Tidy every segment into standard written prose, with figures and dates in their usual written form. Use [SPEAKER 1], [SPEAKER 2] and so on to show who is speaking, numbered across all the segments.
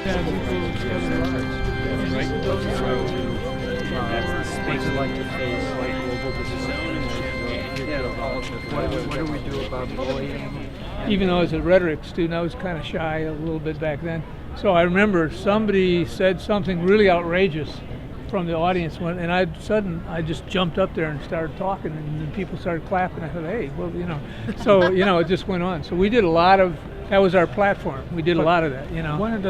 [SPEAKER 1] Makes it like to face like global what do we do about bullying?
[SPEAKER 2] Even though I was a rhetoric student, I was kind of shy a little bit back then. So I remember somebody said something really outrageous from the audience, and I just jumped up there and started talking, and then people started clapping. I thought, hey, well, so it just went on. So we did a lot of. That was our platform. We did a lot of that.
[SPEAKER 3] One of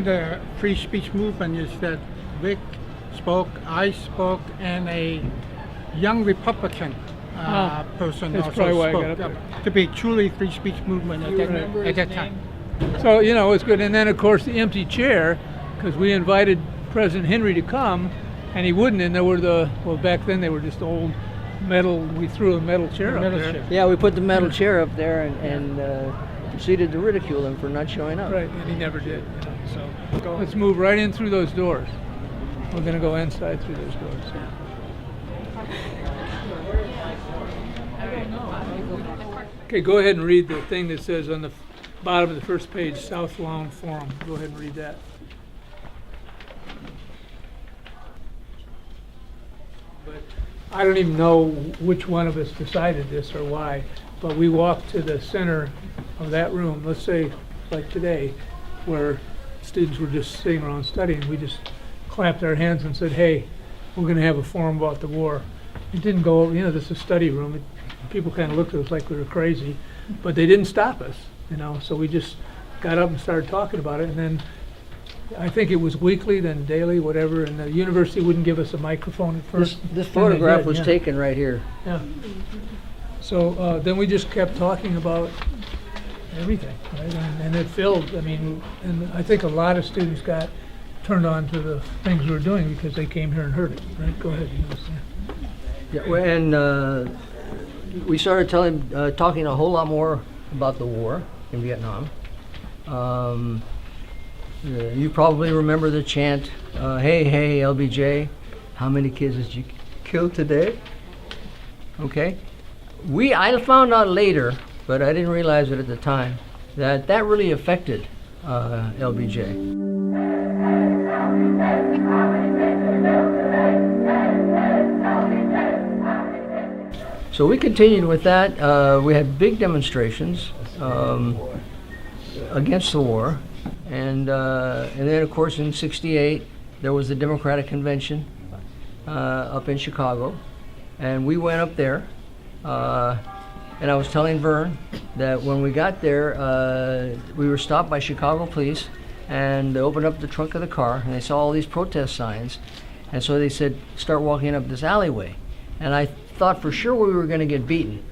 [SPEAKER 3] the free speech movement is that Vic spoke, I spoke, and a young Republican person
[SPEAKER 2] that's
[SPEAKER 3] also
[SPEAKER 2] probably why
[SPEAKER 3] spoke.
[SPEAKER 2] I got up there.
[SPEAKER 3] To be truly free speech movement at that time.
[SPEAKER 2] So it was good. And then of course the empty chair, because we invited President Henry to come, and he wouldn't. And there were back then they were just old metal. We threw a metal chair up there.
[SPEAKER 4] Yeah, we put the metal chair up there and proceeded to ridicule him for not showing up.
[SPEAKER 2] Right, and he never did. So let's move right in through those doors. We're going to go inside through those doors. Okay, go ahead and read the thing that says on the bottom of the first page, South Lawn Forum. Go ahead and read that. But I don't even know which one of us decided this or why, but we walked to the center of that room, let's say like today, where students were just sitting around studying. We just clapped our hands and said, hey, we're going to have a forum about the war. It didn't go, this is a study room. People kind of looked at us like we were crazy, but they didn't stop us, so we just got up and started talking about it. And then I think it was weekly, then daily, whatever, and the university wouldn't give us a microphone at first.
[SPEAKER 4] This photograph was taken right here.
[SPEAKER 2] Yeah. So then we just kept talking about everything, right? And it filled, and I think a lot of students got turned on to the things we were doing because they came here and heard it, right? Go ahead.
[SPEAKER 4] Yeah, and we started talking a whole lot more about the war in Vietnam. You probably remember the chant, hey, hey, LBJ, how many kids did you kill today? Okay. I found out later, but I didn't realize it at the time, that really affected LBJ. So we continued with that. We had big demonstrations against the war, and then of course in '68 there was the Democratic Convention up in Chicago, and we went up there. And I was telling Vern that when we got there, we were stopped by Chicago police, and they opened up the trunk of the car, and they saw all these protest signs, and so they said, start walking up this alleyway. And I thought for sure we were going to get beaten.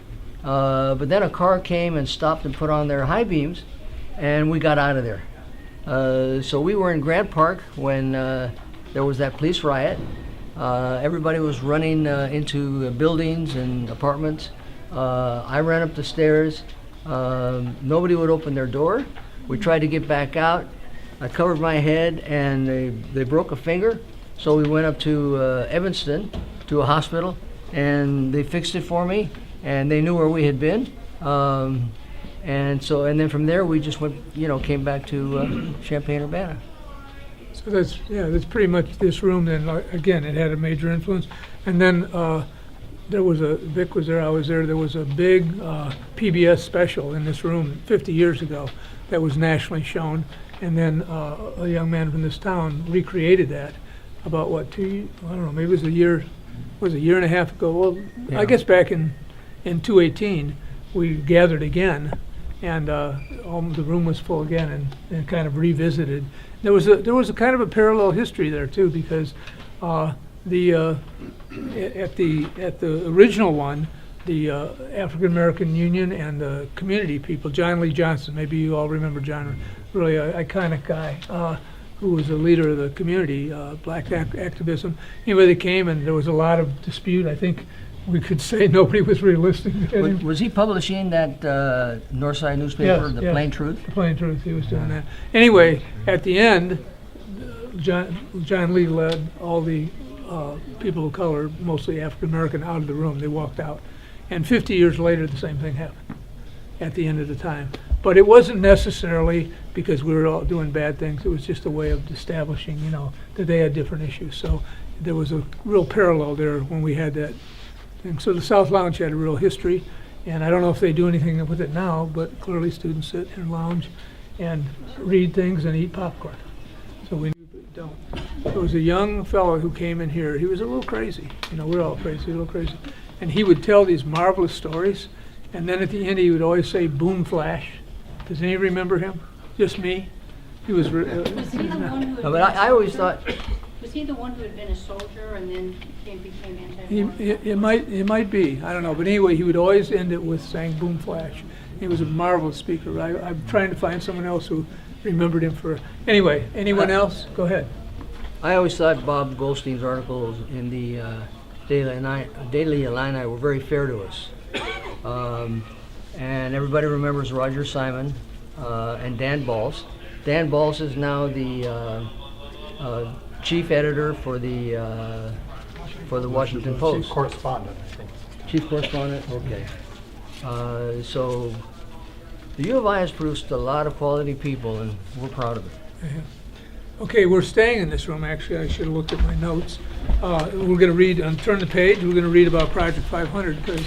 [SPEAKER 4] But then a car came and stopped and put on their high beams, and we got out of there. So we were in Grant Park when there was that police riot. Everybody was running into buildings and apartments. I ran up the stairs. Nobody would open their door. We tried to get back out. I covered my head, and they broke a finger. So we went up to Evanston, to a hospital, and they fixed it for me, and they knew where we had been. And then from there we just went, came back to Champaign, Urbana.
[SPEAKER 2] So that's pretty much this room. Then again, it had a major influence. And then Vic was there, I was there. There was a big PBS special in this room 50 years ago that was nationally shown. And then a young man from this town recreated that about I don't know, maybe it was a year and a half ago. Well, yeah. I guess back in 2018, we gathered again, and the room was full again, and kind of revisited. There was a kind of a parallel history there too, because at the original one, the African American Union and the community people, John Lee Johnson, maybe you all remember John, really an iconic guy, who was a leader of the community, black activism. Anyway, they came, and there was a lot of dispute. I think we could say nobody was really listening to him.
[SPEAKER 4] Was he publishing that Northside newspaper, The Plain Truth?
[SPEAKER 2] The Plain Truth, he was doing that. Anyway, at the end, John Lee led all the people of color, mostly African American, out of the room. They walked out. And 50 years later, the same thing happened at the end of the time. But it wasn't necessarily because we were all doing bad things. It was just a way of establishing, that they had different issues. So there was a real parallel there when we had that. And so the South Lounge had a real history, and I don't know if they do anything with it now, but clearly students sit and lounge and read things and eat popcorn. So we don't. There was a young fellow who came in here. He was a little crazy. We're all crazy, a little crazy. And he would tell these marvelous stories, and then at the end he would always say, "Boom flash." Does anybody remember him? Just me? He was...
[SPEAKER 5] Was he the one who had
[SPEAKER 4] No, but I always thought,
[SPEAKER 5] Was he the one who had been a soldier and then became anti-war?
[SPEAKER 2] It might be. I don't know. But anyway, he would always end it with saying "boom flash." He was a marvelous speaker. I'm trying to find someone else who remembered him for... Anyway, anyone else? Go ahead.
[SPEAKER 4] I always thought Bob Goldstein's articles in the Daily Illini were very fair to us. And everybody remembers Roger Simon and Dan Balls. Dan Balls is now the chief editor for the Washington Post.
[SPEAKER 6] Chief correspondent, I think.
[SPEAKER 4] Chief correspondent? Okay. So the U of I has produced a lot of quality people, and we're proud of it.
[SPEAKER 2] Okay, we're staying in this room. Actually, I should have looked at my notes. We're going to read, turn the page, we're going to read about Project 500, because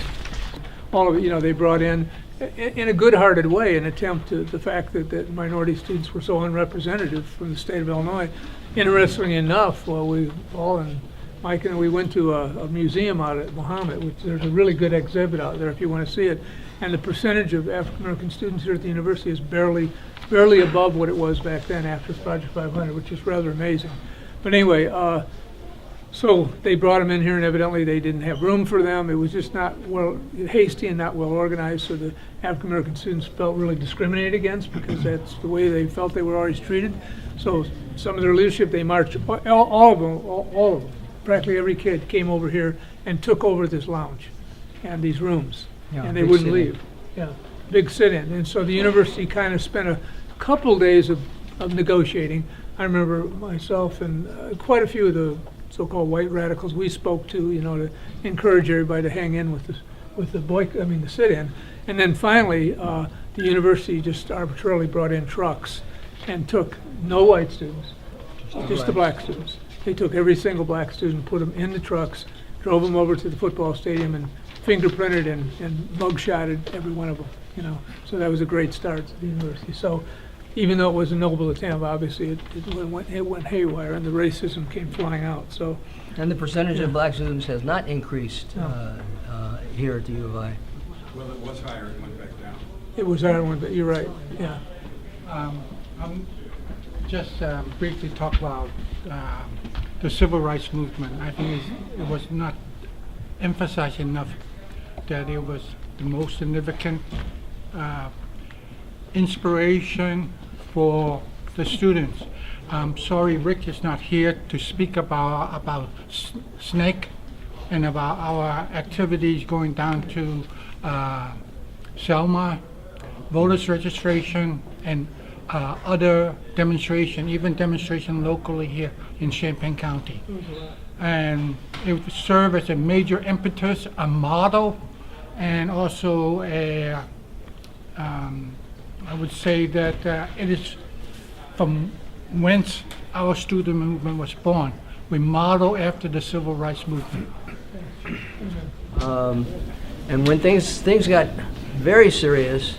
[SPEAKER 2] all of it, they brought in a good-hearted way, an attempt to the fact that minority students were so unrepresentative from the state of Illinois. Interestingly enough, we all, and Mike and we went to a museum out at Moheno, which there's a really good exhibit out there if you want to see it. And the percentage of African-American students here at the university is barely above what it was back then after Project 500, which is rather amazing. But anyway, so they brought them in here, and evidently they didn't have room for them. It was just not hasty and not well organized, so the African-American students felt really discriminated against because that's the way they felt they were always treated. So some of their leadership, they marched, all of them, practically every kid came over here and took over this lounge and these rooms, and they wouldn't leave. Yeah, big sit-in. And so the university kind of spent a couple days of negotiating. I remember myself and quite a few of the so-called white radicals we spoke to, to encourage everybody to hang in with the sit-in. And then finally, the university just arbitrarily brought in trucks and took no white students, just the black students. They took every single black student, put them in the trucks, drove them over to the football stadium, and fingerprinted and mugshotted every one of them. So that was a great start to the university. So even though it was a noble attempt, obviously it went haywire, and the racism came flying out. So,
[SPEAKER 4] and the percentage of black students has not increased here at the U of I.
[SPEAKER 7] Well, it was higher, it went back down.
[SPEAKER 2] it was hard one, but you're right. Yeah.
[SPEAKER 3] Just briefly talk about the civil rights movement. I think it was not emphasized enough that it was the most significant inspiration for the students. Sorry, Rick is not here to speak about SNAKE and about our activities going down to Selma, voters registration, and other demonstration, even demonstration locally here in Champaign County. And it would serve as a major impetus, a model, and also a, I would say that it is from whence our student movement was born. We model after the civil rights movement.
[SPEAKER 4] And when things got very serious,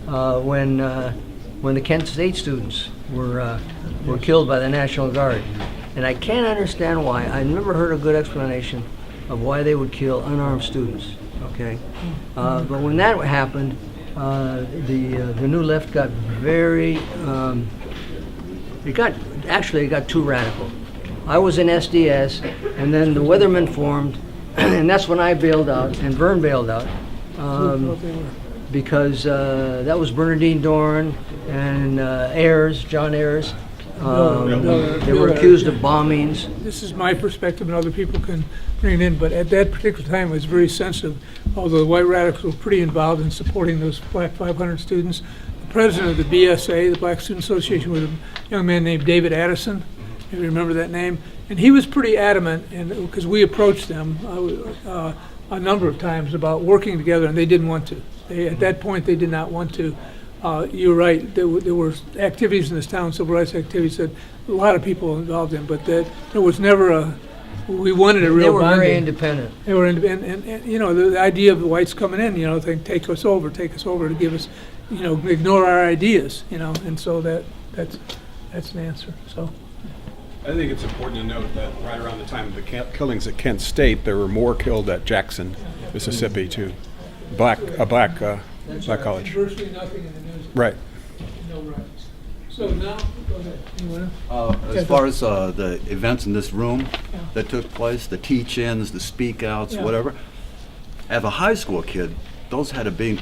[SPEAKER 4] when the Kent State students were killed by the National Guard, and I can't understand why. I never heard a good explanation of why they would kill unarmed students. Okay, but when that happened, the New Left got very. It got too radical. I was in SDS, and then the Weathermen formed, and that's when I bailed out, and Vern bailed out, because that was Bernardine Dorn and John Ayers. They were accused of bombings.
[SPEAKER 2] This is my perspective, and other people can bring it in, but at that particular time it was very sensitive. Although the white radicals were pretty involved in supporting those Black 500 students. The president of the BSA, the Black Student Association, was a young man named David Addison, if you remember that name. And he was pretty adamant, because we approached them a number of times about working together, and they didn't want to. At that point, they did not want to you're right, there were activities in this town, civil rights activities that a lot of people involved in, but that there was never we wanted a real
[SPEAKER 4] They were very
[SPEAKER 2] bonding.
[SPEAKER 4] independent.
[SPEAKER 2] They were independent, and you know, the idea of the whites coming in, you know, take us over to give us, you know, ignore our ideas, you know, and so that's the answer, so.
[SPEAKER 7] I think it's important to note that right around the time of the killings at Kent State, there were more killed at Jackson, Mississippi, too. Black college.
[SPEAKER 2] Virtually nothing in the news.
[SPEAKER 7] Right.
[SPEAKER 2] No riots. So now, go ahead. You wanna?
[SPEAKER 6] As far as the events in this room that took place, the teach-ins, the speak-outs,
[SPEAKER 2] Yeah.
[SPEAKER 6] whatever, as a high school kid, those had a big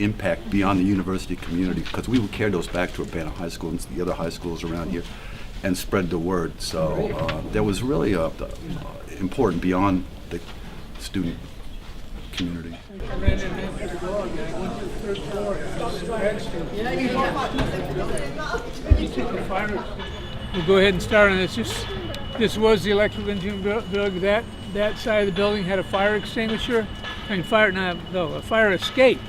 [SPEAKER 6] impact beyond the university community, because we would carry those back to Urbana High School and the other high schools around here and spread the word. So that was really important beyond the student community.
[SPEAKER 2] I ran in after the dog, and I went to the third floor. We'll go ahead and start on this. This was the electrical engineering building. That side of the building had a fire extinguisher, a fire escape.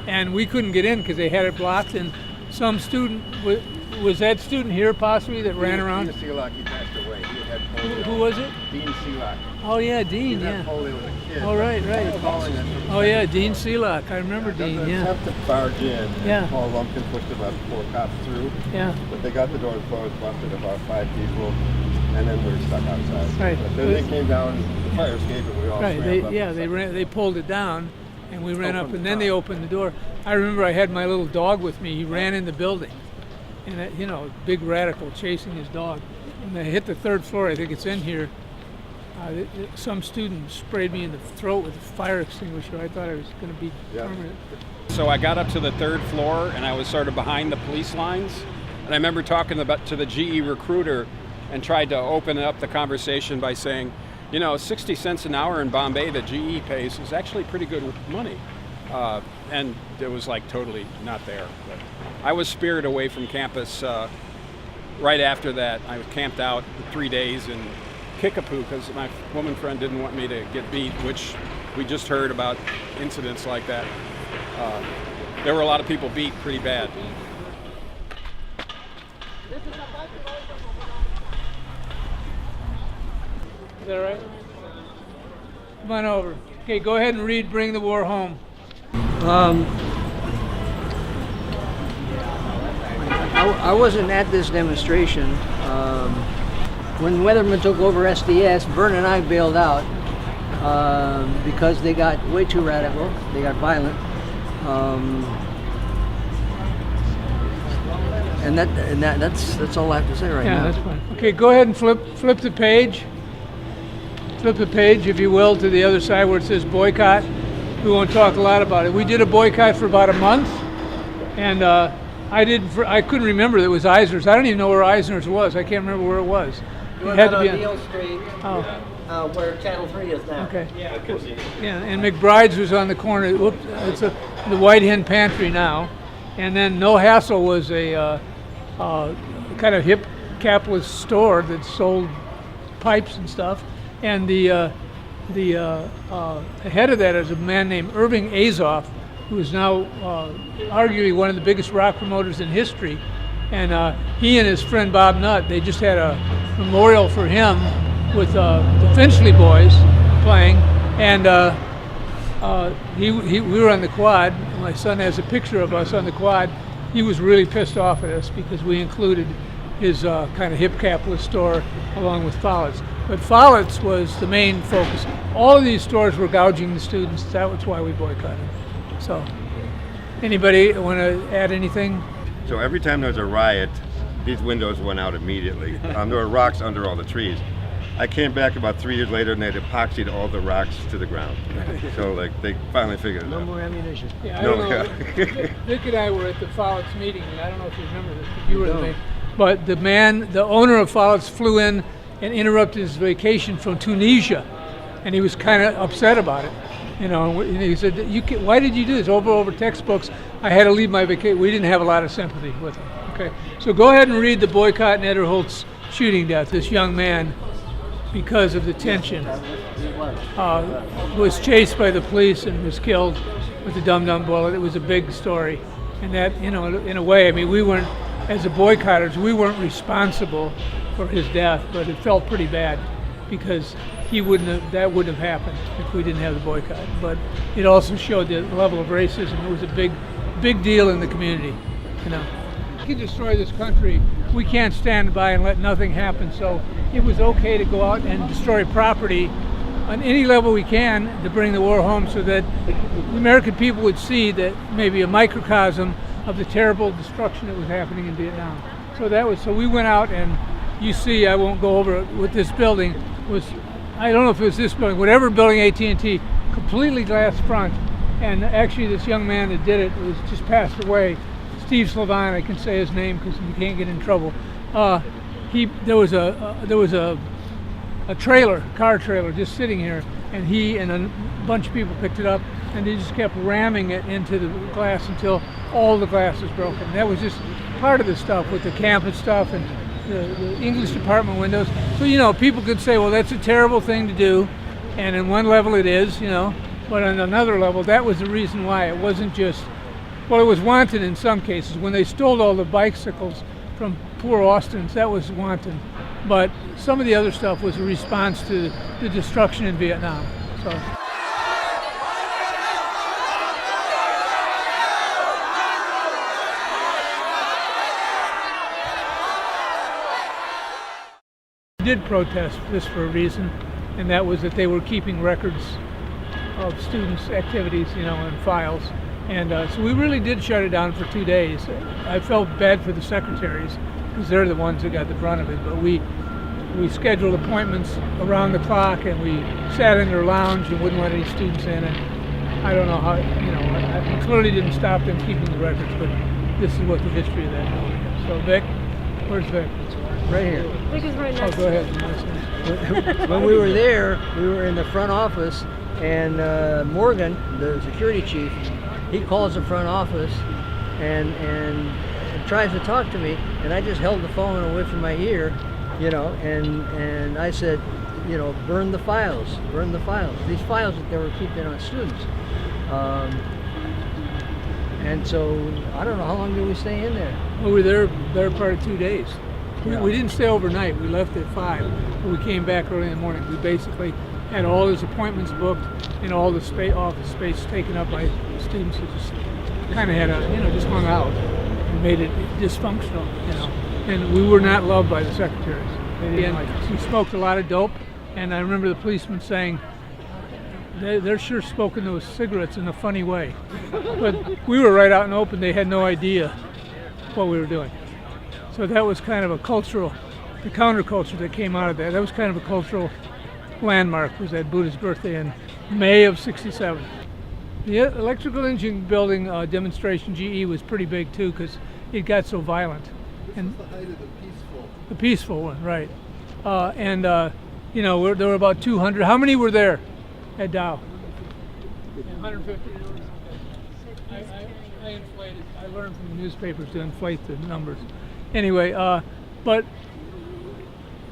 [SPEAKER 2] And we couldn't get in because they had it blocked, and some student, was that student here possibly that ran around?
[SPEAKER 8] Dean Seelock, he passed away. He had polio.
[SPEAKER 2] Who was it?
[SPEAKER 8] Dean Seelock.
[SPEAKER 2] Oh yeah, Dean,
[SPEAKER 8] He had
[SPEAKER 2] yeah.
[SPEAKER 8] polio as a kid.
[SPEAKER 2] Oh, right.
[SPEAKER 8] Calling it.
[SPEAKER 2] Oh yeah, Dean Seelock. I remember Dean,
[SPEAKER 8] An
[SPEAKER 2] yeah.
[SPEAKER 8] attempt to barge in.
[SPEAKER 2] Yeah.
[SPEAKER 8] Paul Lumpkin pushed about 4 cops through.
[SPEAKER 2] Yeah.
[SPEAKER 8] But they got the doors closed, busted about 5 people, and then we were stuck outside.
[SPEAKER 2] Right.
[SPEAKER 8] But then they came down, the fire escape, and we all
[SPEAKER 2] Right,
[SPEAKER 8] scrambled up.
[SPEAKER 2] they pulled it down, and we ran up,
[SPEAKER 8] Opened
[SPEAKER 2] and
[SPEAKER 8] the
[SPEAKER 2] then they
[SPEAKER 8] top.
[SPEAKER 2] opened the door. I remember I had my little dog with me. He ran in the building, and you know, big radical chasing his dog. And I hit the third floor. I think it's in here. Some student sprayed me in the throat with a fire extinguisher. I thought I was going to be permanent.
[SPEAKER 7] So I got up to the third floor, and I was sort of behind the police lines. And I remember talking to the GE recruiter and tried to open up the conversation by saying, you know, 60 cents an hour in Bombay that GE pays is actually pretty good money. And it was like totally not there. But I was spirited away from campus right after that. I was camped out for 3 days in Kickapoo because my woman friend didn't want me to get beat, which we just heard about incidents like that. There were a lot of people beat pretty bad.
[SPEAKER 2] Is that right? Come on over. Okay, go ahead and read Bring the War Home.
[SPEAKER 4] I wasn't at this demonstration. When Weatherman took over SDS, Vern and I bailed out because they got way too radical. They got violent. And that's all I have to say right
[SPEAKER 2] Yeah,
[SPEAKER 4] now.
[SPEAKER 2] that's fine. Okay, go ahead and flip the page. Flip the page, if you will, to the other side where it says boycott. We won't talk a lot about it. We did a boycott for about a month, and I couldn't remember that it was Eisner's. I don't even know where Eisner's was. I can't remember where it was. It had to be on
[SPEAKER 9] Neal Street,
[SPEAKER 2] Oh,
[SPEAKER 9] where Channel 3 is now.
[SPEAKER 2] okay. Yeah, and McBride's was on the corner. Whoops, it's the White Hen Pantry now, and then No Hassle was a kind of hip capitalist store that sold pipes and stuff. And the head of that is a man named Irving Azoff, who is now arguably one of the biggest rock promoters in history. And he and his friend Bob Nutt, they just had a memorial for him with the Finchley Boys playing. And we were on the quad. My son has a picture of us on the quad. He was really pissed off at us because we included his kind of hip capitalist store along with Follett's. But Follett's was the main focus. All of these stores were gouging the students. That was why we boycotted. So, anybody want to add anything?
[SPEAKER 8] So every time there's a riot, these windows went out immediately. There were rocks under all the trees. I came back about 3 years later and they'd epoxied all the rocks to the ground. So like they finally figured it
[SPEAKER 4] No
[SPEAKER 8] out.
[SPEAKER 4] more ammunition.
[SPEAKER 2] Yeah, I
[SPEAKER 8] No,
[SPEAKER 2] don't know.
[SPEAKER 8] yeah.
[SPEAKER 2] Vic and I were at the Follett's meeting, and I don't know if you remember this, but you were there. But the owner of Follett's flew in and interrupted his vacation from Tunisia, and he was kind of upset about it. You know, and he said, "Why did you do this? Over textbooks, I had to leave my vacation." We didn't have a lot of sympathy with him. Okay, so go ahead and read the boycott and Ederholt's shooting death. This young man, because of the tension, was chased by the police and was killed with a dum-dum bullet. It was a big story, And that, you know, in a way, I mean, we weren't, as the boycotters, we weren't responsible for his death, but it felt pretty bad because that wouldn't have happened if we didn't have the boycott. But it also showed the level of racism. It was a big deal in the community, you know. We can destroy this country. We can't stand by and let nothing happen. So it was okay to go out and destroy property on any level we can to bring the war home, so that the American people would see that maybe a microcosm of the terrible destruction that was happening in Vietnam. So we went out, and you see, I won't go over it, with this building was, I don't know if it was this building, whatever building, AT&T, completely glass front. And actually this young man that did it was just passed away, Steve Slavon, I can say his name because you can't get in trouble. There was a car trailer just sitting here, and he and a bunch of people picked it up, and they just kept ramming it into the glass until all the glass was broken. That was just part of the stuff with the campus stuff and the English department windows. So, you know, people could say, well, that's a terrible thing to do, and in one level it is, you know, but on another level, that was the reason why. It wasn't just, well, it was wanton in some cases. When they stole all the bicycles from poor Austins, that was wanton. But some of the other stuff was a response to the destruction in Vietnam. So. We did protest this for a reason, and that was that they were keeping records of students' activities, you know, and files. And so we really did shut it down for 2 days. I felt bad for the secretaries because they're the ones that got the brunt of it. But we scheduled appointments around the clock, and we sat in their lounge and wouldn't let any students in. And I don't know how, you know, I clearly didn't stop them keeping the records, but this is what the history of that building is. So Vic, where's Vic?
[SPEAKER 4] Right here.
[SPEAKER 5] Vic is right next
[SPEAKER 2] Oh, go ahead.
[SPEAKER 4] When we were there, we were in the front office, and Morgan, the security chief, he calls the front office and tries to talk to me, and I just held the phone away from my ear, you know, and I said, you know, burn the files. These files that they were keeping on students. And so I don't know, how long did we stay in there?
[SPEAKER 2] Well, we were there part of 2 days. We didn't stay overnight. We left at 5, but we came back early in the morning. We basically had all his appointments booked and all the office space taken up by students who just kind of had just hung out and made it dysfunctional, you know. And we were not loved by the secretaries. They didn't like us. We smoked a lot of dope, and I remember the policeman saying, they're sure smoking those cigarettes in a funny way. But we were right out in the open. They had no idea what we were doing. So that was kind of the counterculture that came out of that. That was kind of a cultural landmark, was that Buddha's birthday in May of '67. The electrical engineering building demonstration, GE, was pretty big too because it got so violent. And the height of the peaceful one, right. You know, there were about 200. How many were there at Dow? 150. I inflated. I learned from the newspapers to inflate the numbers. Anyway, but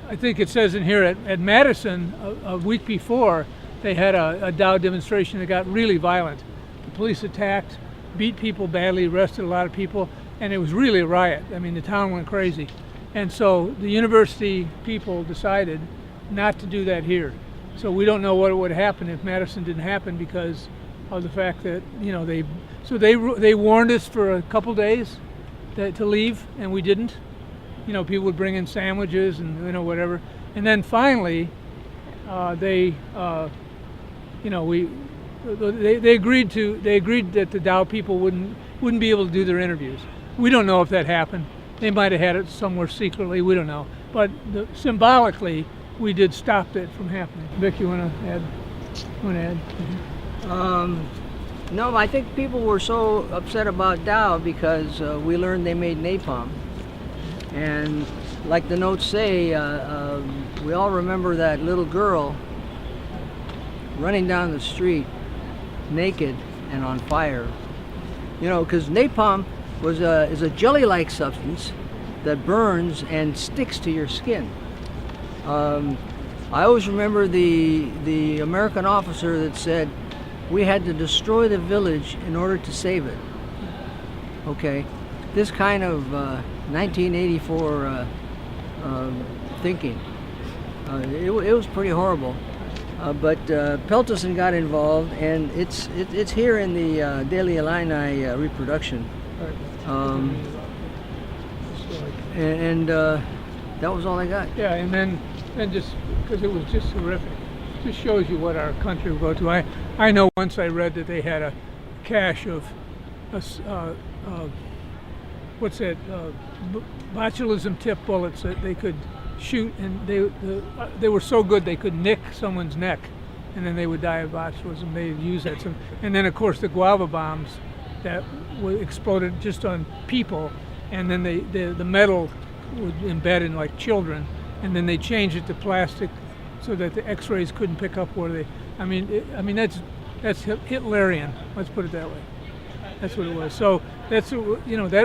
[SPEAKER 2] I think it says in here at Madison a week before, they had a Dow demonstration that got really violent. The police attacked, beat people badly, arrested a lot of people, and it was really a riot. I mean, the town went crazy. And so the university people decided not to do that here. So we don't know what would happen if Madison didn't happen because of the fact that, you know, they warned us for a couple days to leave, and we didn't. You know, people would bring in sandwiches and, you know, whatever. And then finally, they agreed that the Dow people wouldn't be able to do their interviews. We don't know if that happened. They might have had it somewhere secretly. We don't know. But symbolically, we did stop it from happening. Vic, you want to add?
[SPEAKER 4] No, I think people were so upset about Dow because we learned they made napalm. And like the notes say, we all remember that little girl running down the street naked and on fire. You know, because napalm is a jelly-like substance that burns and sticks to your skin. I always remember the American officer that said we had to destroy the village in order to save it. Okay, this kind of 1984 thinking, it was pretty horrible. But Peltison got involved, and it's here in the Daily Illini reproduction. And that was all I got.
[SPEAKER 2] Yeah, and then just because it was just horrific, just shows you what our country will go to. I know once I read that they had a cache of what's that, botulism tip bullets that they could shoot, and they were so good they could nick someone's neck, and then they would die of botulism. They used that. And then of course the guava bombs that exploded just on people, and then the metal would embed in like children, and then they changed it to plastic so that the X-rays couldn't pick up where they. I mean that's Hitlerian. Let's put it that way. That's what it was. So that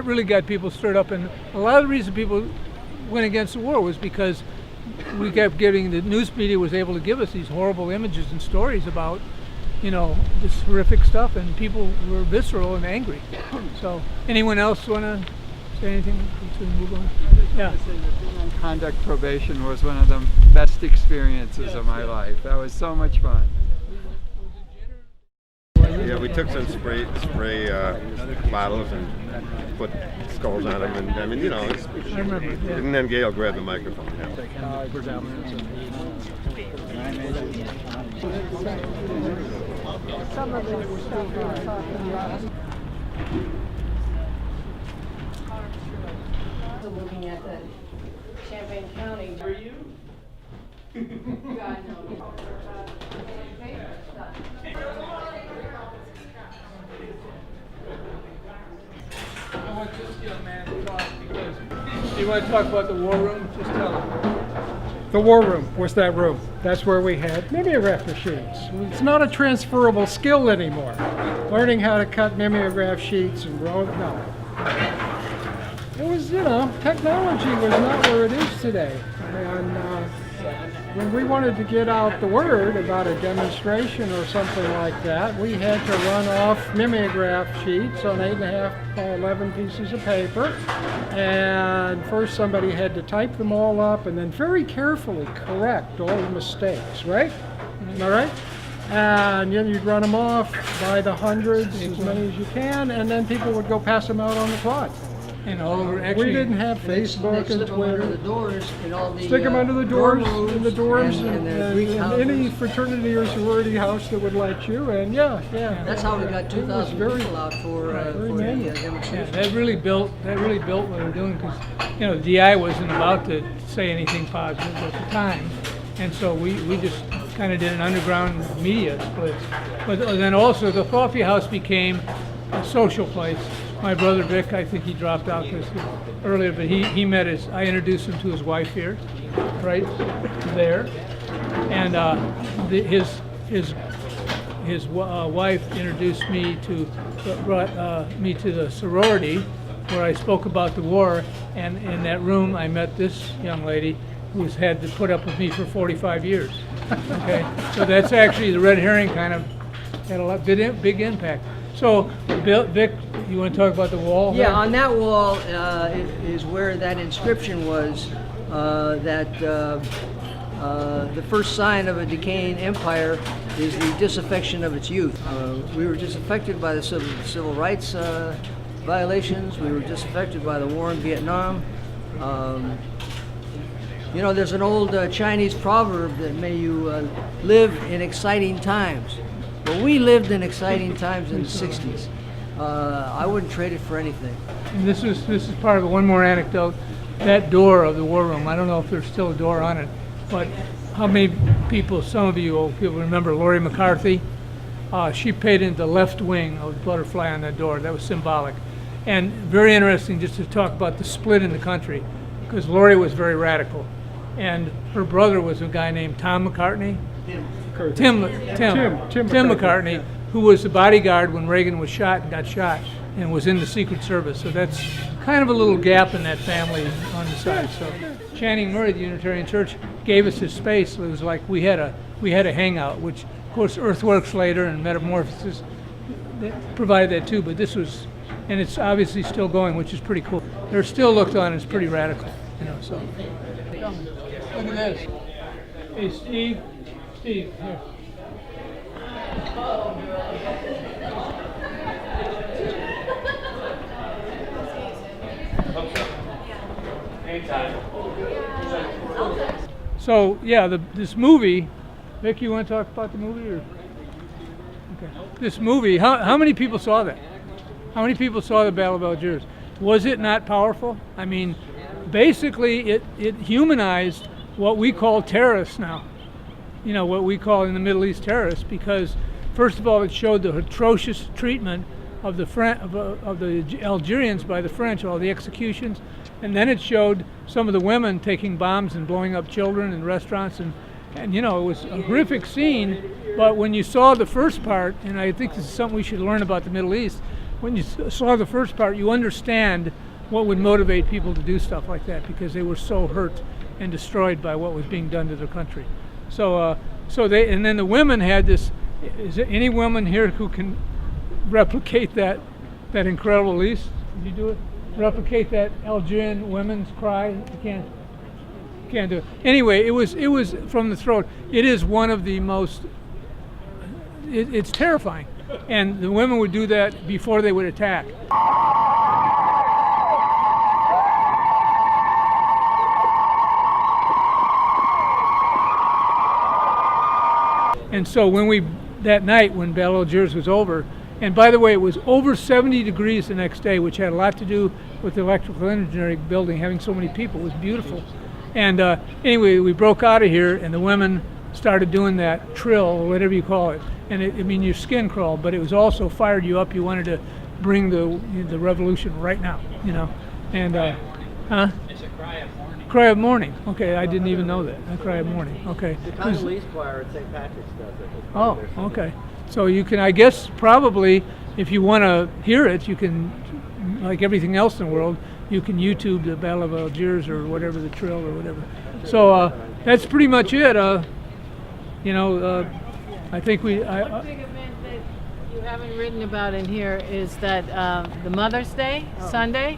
[SPEAKER 2] really got people stirred up, and a lot of the reason people went against the war was because we kept getting, the news media was able to give us these horrible images and stories about, this horrific stuff, and people were visceral and angry. So, anyone else want to say anything before we move on? Yeah.
[SPEAKER 1] Conduct probation was one of the best experiences of my life. That was so much fun.
[SPEAKER 8] Yeah, we took some spray bottles and put skulls on them, and I mean,
[SPEAKER 2] I remember. Yeah.
[SPEAKER 8] and then Gail grabbed the microphone. Yeah.
[SPEAKER 2] Some of it was still
[SPEAKER 5] Looking at the Champaign County. Were you? God, no.
[SPEAKER 2] I want this young man to talk because you want to talk about the war room? Just tell him.
[SPEAKER 9] The war room was that room. That's where we had mimeograph machines. It's not a transferable skill anymore. Learning how to cut mimeograph sheets and roll, no. It was, technology was not where it is today. And when we wanted to get out the word about a demonstration or something like that, we had to run off mimeograph sheets on 8.5 by 11 pieces of paper. And first somebody had to type them all up and then very carefully correct all the mistakes, right? All right? And then you'd run them off by the hundreds, as many as you can, and then people would go pass them out on the quad.
[SPEAKER 2] Actually,
[SPEAKER 9] we didn't have Facebook and Twitter.
[SPEAKER 4] Under the doors in all the,
[SPEAKER 9] Stick them under the doors,
[SPEAKER 4] dorm
[SPEAKER 9] in the dorms,
[SPEAKER 4] and
[SPEAKER 9] and any fraternity or sorority house that would let you. And yeah.
[SPEAKER 4] That's how we got
[SPEAKER 9] It was
[SPEAKER 4] 2,000
[SPEAKER 9] very-
[SPEAKER 4] people out for
[SPEAKER 9] very
[SPEAKER 4] the
[SPEAKER 9] manual.
[SPEAKER 4] demonstration.
[SPEAKER 2] that really built what we're doing, because the DI wasn't about to say anything positive at the time, and so we just kind of did an underground media split. But then also the coffee house became a social place. My brother Vic, I think he dropped out earlier, but he met I introduced him to his wife here, right there, and his wife introduced me brought me to the sorority where I spoke about the war, and in that room I met this young lady who's had to put up with me for 45 years. Okay, so that's actually the red herring kind of had a big impact. So, Vic, you want to talk about the wall?
[SPEAKER 4] Yeah,
[SPEAKER 2] there?
[SPEAKER 4] on that wall is where that inscription was, that the first sign of a decaying empire is the disaffection of its youth. We were disaffected by the civil rights violations. We were disaffected by the war in Vietnam. There's an old Chinese proverb that may you live in exciting times. Well, we lived in exciting times in the 60s. I wouldn't trade it for anything.
[SPEAKER 2] And this is part of one more anecdote. That door of the war room, I don't know if there's still a door on it, but how many people, some of you old people remember Lori McCarthy? She painted the left wing of the butterfly on that door. That was symbolic. And very interesting just to talk about the split in the country, because Lori was very radical. And her brother was a guy named Tom McCartney. Tim McCartney, who was the bodyguard when Reagan was shot and got shot, and was in the Secret Service. So that's kind of a little gap in that family on the side. So Channing Murray, the Unitarian Church, gave us his space. It was like we had a hangout, which of course Earthworks later and Metamorphosis provided that too. But this was and it's obviously still going, which is pretty cool. They're still looked on as pretty radical, so. Look at this. Hey, Steve, here. So yeah, this movie, Vic, you want to talk about the movie? Or? Okay. This movie, how many people saw that? How many people saw the Battle of Algiers? Was it not powerful? I mean, basically it humanized what we call terrorists now. What we call in the Middle East terrorists, because first of all it showed the atrocious treatment of the Algerians by the French, all the executions, and then it showed some of the women taking bombs and blowing up children in restaurants, and it was a horrific scene. But when you saw the first part, and I think this is something we should learn about the Middle East, when you saw the first part, you understand what would motivate people to do stuff like that, because they were so hurt and destroyed by what was being done to their country. So and then the women had this. Is there any woman here who can replicate that incredible release? Did you do it? Replicate that Algerian women's cry? You can't do it. Anyway, it was from the throat. It is one of the most. It's terrifying, and the women would do that before they would attack. And so that night when Battle of Algiers was over, and by the way, it was over 70 degrees the next day, which had a lot to do with the electrical engineering building having so many people. It was beautiful. And anyway, we broke out of here, and the women started doing that trill, or whatever you call it. And your skin crawled, but it was also fired you up. You wanted to bring the revolution right now, And
[SPEAKER 10] It's a cry of mourning.
[SPEAKER 2] Cry of mourning. Okay, I didn't even know that. A cry of mourning. Okay.
[SPEAKER 10] The Congolese choir at St. Patrick's does it.
[SPEAKER 2] Oh, okay. So you can, I guess, probably, if you want to hear it, you can, like everything else in the world, you can YouTube the Battle of Algiers or whatever, the trill or whatever. So that's pretty much it. I think
[SPEAKER 11] One big event that you haven't written about in here is that the Mother's Day, Sunday.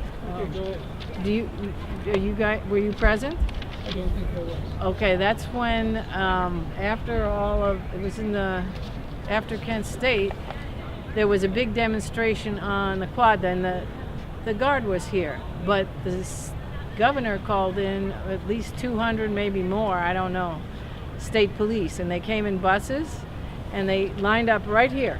[SPEAKER 11] Were you present?
[SPEAKER 2] I don't think I was.
[SPEAKER 11] Okay, that's when after Kent State, there was a big demonstration on the quad, and the guard was here, but the governor called in at least 200, maybe more, I don't know, state police, and they came in buses, and they lined up right here.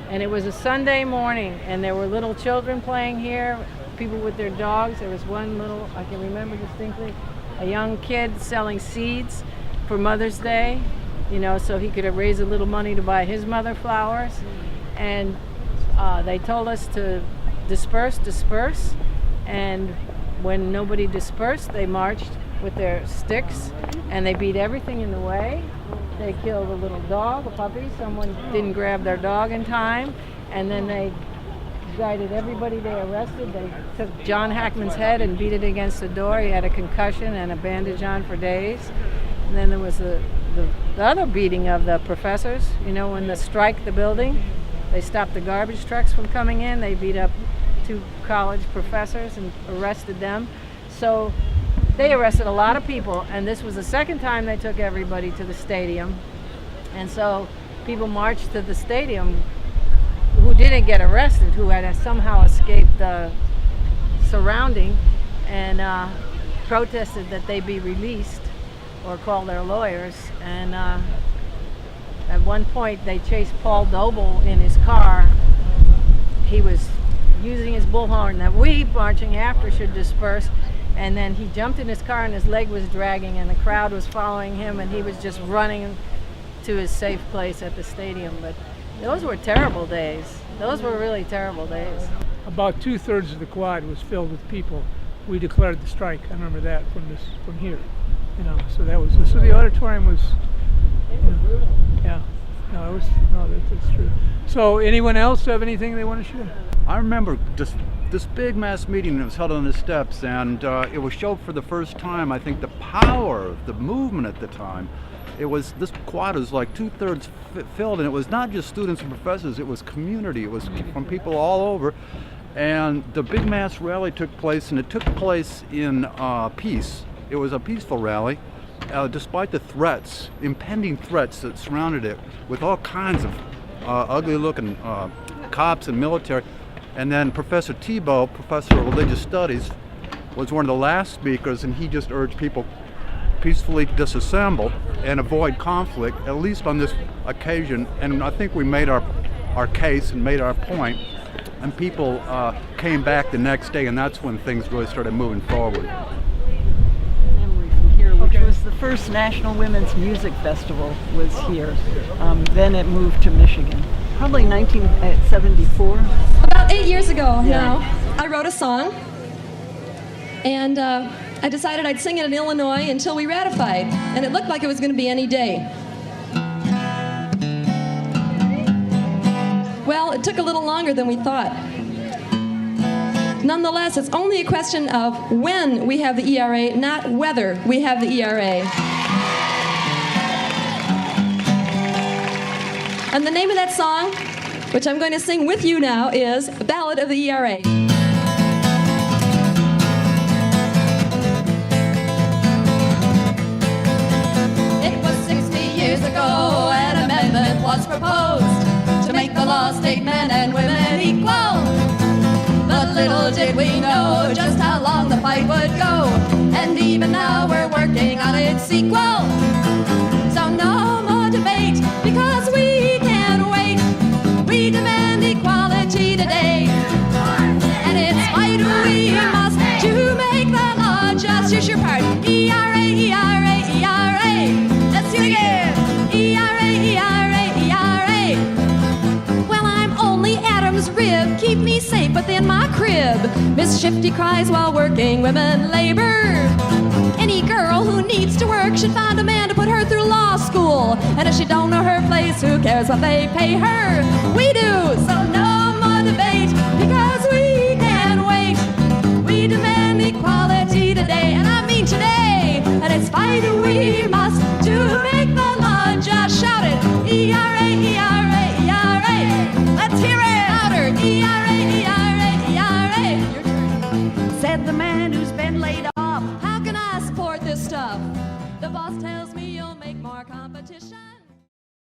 [SPEAKER 11] And it was a Sunday morning, and there were little children playing here, people with their dogs. There was one little, I can remember distinctly, a young kid selling seeds for Mother's Day, so he could raise a little money to buy his mother flowers. And they told us to disperse, and when nobody dispersed, they marched with their sticks, and they beat everything in the way. They killed a little dog, a puppy. Someone didn't grab their dog in time, and then they guided everybody they arrested. They took John Hackman's head and beat it against the door. He had a concussion and a bandage on for days. And then there was the other beating of the professors. When they strike the building, they stopped the garbage trucks from coming in. They beat up 2 college professors and arrested them. So they arrested a lot of people, and this was the second time they took everybody to the stadium. And so people marched to the stadium who didn't get arrested, who had somehow escaped the surrounding, and protested that they be released or call their lawyers. And at one point they chased Paul Doble in his car. He was using his bullhorn that we marching after should disperse, and then he jumped in his car and his leg was dragging, and the crowd was following him, and he was just running to his safe place at the stadium. But those were terrible days. Those were really terrible days.
[SPEAKER 2] About 2/3 of the quad was filled with people. We declared the strike. I remember that from here. So the auditorium was. Yeah. That's true. So anyone else have anything they want to share?
[SPEAKER 6] I remember just this big mass meeting that was held on the steps, and it was showed for the first time, I think, the power of the movement at the time. This quad was like 2/3 filled, and it was not just students and professors, it was community. It was from people all over. And the big mass rally took place, and it took place in peace. It was a peaceful rally, despite the threats, impending threats that surrounded it, with all kinds of ugly-looking cops and military. And then Professor Tebow, professor of religious studies, was one of the last speakers, and he just urged people peacefully disassemble and avoid conflict, at least on this occasion. And I think we made our case and made our point, and people came back the next day, and that's when things really started moving forward.
[SPEAKER 12] Memory from here, which was the first National Women's Music Festival was here. Then it moved to Michigan, probably 1974.
[SPEAKER 13] About 8 years ago now, I wrote a song, and I decided I'd sing it in Illinois until we ratified, and it looked like it was going to be any day. Well, it took a little longer than we thought. Nonetheless, it's only a question of when we have the ERA, not whether we have the ERA. And the name of that song, which I'm going to sing with you now, is Ballad of the ERA. It was 60 years ago an amendment was proposed to make the law state men and women equal. But little did we know just how long the fight would go, and even now we're working on its sequel. So no more debate, because we can't wait. We demand equality today, and it's fight we must to make the law just. Here's your part. ERA, ERA, ERA. Let's do it again. ERA, ERA, ERA. Well, I'm only Adam's rib. Keep me safe within my crib. Miss Shifty cries while working women labor. Any girl who needs to work should find a man to put her through law school. And if she don't know her place, who cares what they pay her? We do, so no more debate, because we can't wait. We demand equality today, and I mean today. And it's fight we must to make the law just. Shout it, ERA, ERA, ERA. Let's hear it louder, ERA, ERA, ERA. Your turn. Said the man who's been laid off, how can I support this stuff? The boss tells me you'll make more competition.